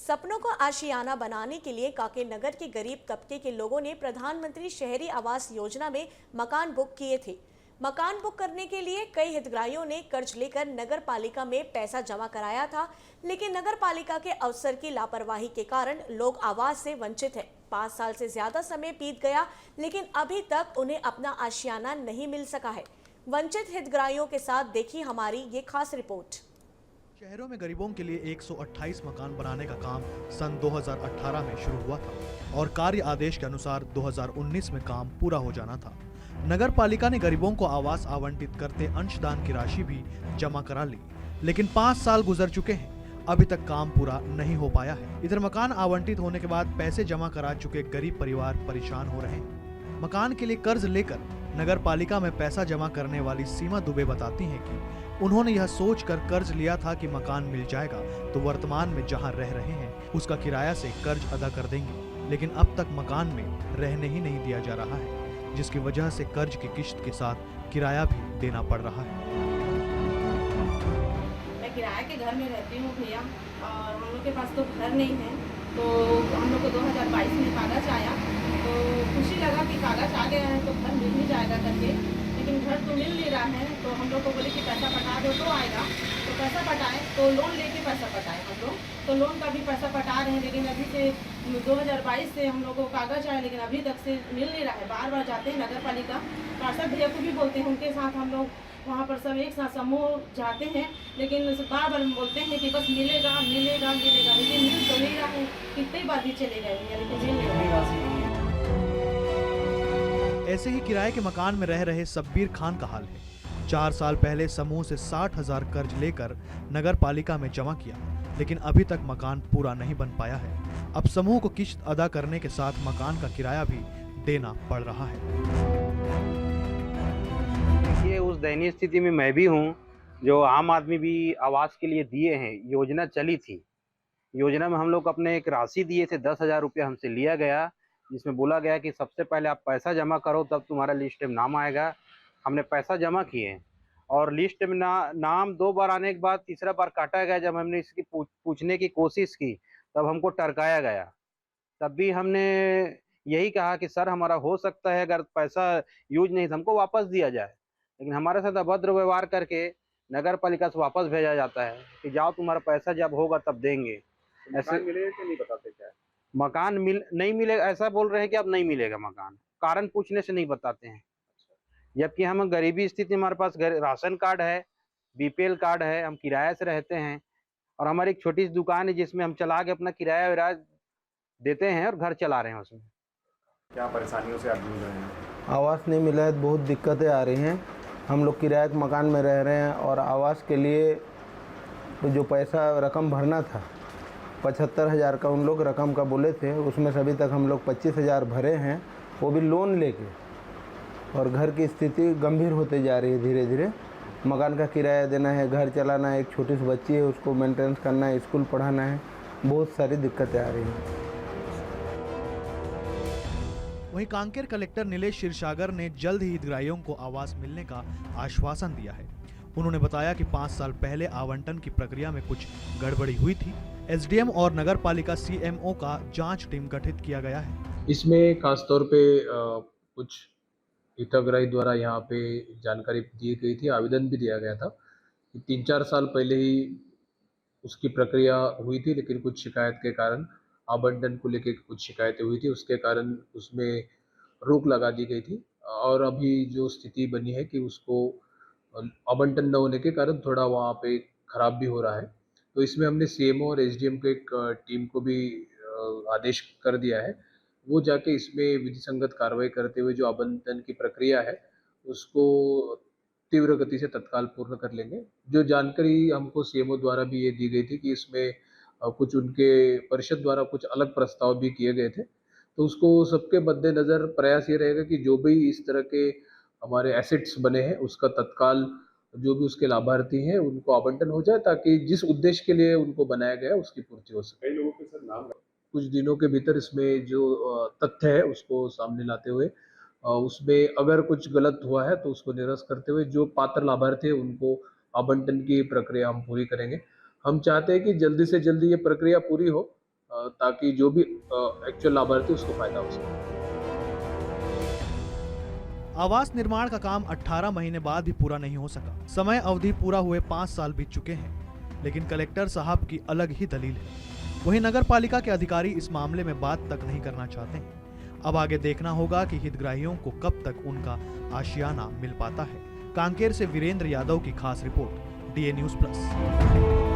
सपनों को आशियाना बनाने के लिए कांकेर नगर के गरीब तबके के लोगों ने प्रधानमंत्री शहरी आवास योजना में मकान बुक किए थे। मकान बुक करने के लिए कई हितग्राहियों ने कर्ज लेकर नगर पालिका में पैसा जमा कराया था, लेकिन नगर पालिका के अफसर की लापरवाही के कारण लोग आवास से वंचित हैं। 5 साल से ज्यादा समय बीत गया, लेकिन अभी तक उन्हें अपना आशियाना नहीं मिल सका है। वंचित हितग्राहियों के साथ देखी हमारी ये खास रिपोर्ट। शहरों में गरीबों के लिए 128 मकान बनाने का काम सन 2018 में शुरू हुआ था और कार्य आदेश के अनुसार 2019 में काम पूरा हो जाना था। नगर पालिका ने गरीबों को आवास आवंटित करते अंशदान की राशि भी जमा करा ली, लेकिन 5 साल गुजर चुके हैं, अभी तक काम पूरा नहीं हो पाया है। इधर मकान आवंटित होने के बाद पैसे जमा करा चुके गरीब परिवार परेशान हो रहे हैं। मकान के लिए कर्ज लेकर नगर पालिका में पैसा जमा करने वाली सीमा दुबे बताती हैं कि उन्होंने यह सोचकर कर्ज लिया था कि मकान मिल जाएगा तो वर्तमान में जहां रह रहे हैं उसका किराया से कर्ज अदा कर देंगे, लेकिन अब तक मकान में रहने ही नहीं दिया जा रहा है, जिसकी वजह से कर्ज की किश्त के साथ किराया भी देना पड़ रहा है। मैं किराए के घर में रहती हूँ भैया, और हम लोग के पास तो घर नहीं है। तो हम लोग को 2022 में कागज आया तो खुशी लगा कि कागज आ गया है तो घर मिल ही जाएगा करके, लेकिन घर तो मिल नहीं रहा है। तो हम लोग को बोले कि पैसा पटा दो तो आएगा, तो पैसा पटाए तो लोन लेके पैसा पटाए हम लोग, तो लोन का भी पैसा पटा रहे हैं, लेकिन अभी से 2022 से हम लोग को कागज आए, लेकिन अभी तक से मिल नहीं रहा है। बार बार जाते हैं नगर पालिका, पार्षद भैया को भी बोलते हैं, उनके साथ हम लोग वहाँ पर सब एक साथ समूह जाते हैं, लेकिन बार बार बोलते हैं कि बस मिलेगा मिलेगा मिलेगा, लेकिन मिल तो नहीं रहा है। कितनी बार भी चले गए हैं, लेकिन मिल नहीं रहा है। ऐसे ही किराए के मकान में रह रहे सब्बीर खान का हाल है। 4 साल पहले समूह से 60,000 कर्ज लेकर नगर पालिका में जमा किया, लेकिन अभी तक मकान पूरा नहीं बन पाया है। अब समूह को किश्त अदा करने के साथ मकान का किराया भी देना पड़ रहा है। ये उस दयनीय स्थिति में मैं भी हूँ, जो आम आदमी भी आवास के लिए दिए हैं। योजना चली थी, योजना में हम लोग अपने एक राशि दिए थे, 10,000 रुपया हमसे लिया गया, जिसमें बोला गया कि सबसे पहले आप पैसा जमा करो तब तुम्हारा लिस्ट में नाम आएगा। हमने पैसा जमा किए और लिस्ट में नाम 2 बार आने के बाद तीसरा बार काटा गया। जब हमने इसकी पूछने की कोशिश की तब हमको टरकाया गया। तब भी हमने यही कहा कि सर हमारा हो सकता है, अगर पैसा यूज नहीं तो हमको वापस दिया जाए, लेकिन हमारे साथ अभद्र व्यवहार करके नगर पालिका से वापस भेजा जाता है कि जाओ तुम्हारा पैसा जब होगा तब देंगे। ऐसे मिलेगा कि नहीं बताते क्या? मकान नहीं मिलेगा ऐसा बोल रहे हैं कि अब नहीं मिलेगा मकान, कारण पूछने से नहीं बताते हैं। जबकि हम गरीबी स्थिति, हमारे पास राशन कार्ड है, बीपीएल कार्ड है, हम किराए से रहते हैं और हमारी एक छोटी सी दुकान है जिसमें हम चला के अपना किराया विराया देते हैं और घर चला रहे हैं। उसमें क्या परेशानियों से आप जूझ रहे हैं? आवास नहीं मिला है, बहुत दिक्कतें आ रही हैं। हम लोग किराए के मकान में रह रहे हैं और आवास के लिए तो जो पैसा रकम भरना था 75,000 का उन लोग रकम का बोले थे, उसमें से अभी तक हम लोग 25,000 भरे हैं, वो भी लोन लेके। और घर की स्थिति गंभीर होते जा रही है धीरे धीरे। मकान का किराया देना है, घर चलाना है, एक छोटी सी बच्ची है उसको मेंटेनेंस करना है, स्कूल पढ़ाना है, बहुत सारी दिक्कतें आ रही हैं। वहीं कांकेर कलेक्टर नीलेश क्षीरसागर ने जल्द ही हितग्राहियों को आवास मिलने का आश्वासन दिया है। उन्होंने बताया कि 5 साल पहले आवंटन की प्रक्रिया में कुछ गड़बड़ी हुई थी। एसडीएम और नगर पालिका सीएमओ का जांच टीम गठित किया गया है। इसमें खासतौर पे कुछ हितग्राही द्वारा यहाँ पे जानकारी दी गई थी, आवेदन भी दिया गया था कि 3-4 साल पहले ही उसकी प्रक्रिया हुई थी, लेकिन कुछ शिकायत के कारण आवंटन को लेकर कुछ शिकायतें हुई थी, उसके कारण उसमें रोक लगा दी गई थी। और अभी जो स्थिति बनी है कि उसको आवंटन न होने के कारण थोड़ा वहाँ पे खराब भी हो रहा है, तो इसमें हमने सीएमओ और एसडीएम को एक टीम को भी आदेश कर दिया है। वो जाके इसमें विधि संगत कार्रवाई करते हुए जो आवंटन की प्रक्रिया है उसको तीव्र गति से तत्काल पूर्ण कर लेंगे। जो जानकारी हमको सीएमओ द्वारा भी ये दी गई थी कि इसमें कुछ उनके परिषद द्वारा कुछ अलग प्रस्ताव भी किए गए थे, तो उसको सबके मद्देनज़र प्रयास ये रहेगा कि जो भी इस तरह के हमारे एसेट्स बने हैं उसका तत्काल जो भी उसके लाभार्थी हैं उनको आवंटन हो जाए, ताकि जिस उद्देश्य के लिए उनको बनाया गया उसकी पूर्ति हो सके। कई लोगों के सर नाम कुछ दिनों के भीतर इसमें जो तथ्य है उसको सामने लाते हुए उसमें अगर कुछ गलत हुआ है तो उसको निरस्त करते हुए जो पात्र लाभार्थी है उनको आवंटन की प्रक्रिया हम पूरी करेंगे। हम चाहते हैं कि जल्दी से जल्दी ये प्रक्रिया पूरी हो ताकि जो भी एक्चुअल लाभार्थी उसको फायदा हो सके। आवास निर्माण का काम 18 महीने बाद भी पूरा नहीं हो सका। समय अवधि पूरा हुए 5 साल बीत चुके हैं, लेकिन कलेक्टर साहब की अलग ही दलील है। वहीं नगर पालिका के अधिकारी इस मामले में बात तक नहीं करना चाहते हैं। अब आगे देखना होगा कि हितग्राहियों को कब तक उनका आशियाना मिल पाता है। कांकेर से वीरेंद्र यादव की खास रिपोर्ट, DA News Plus।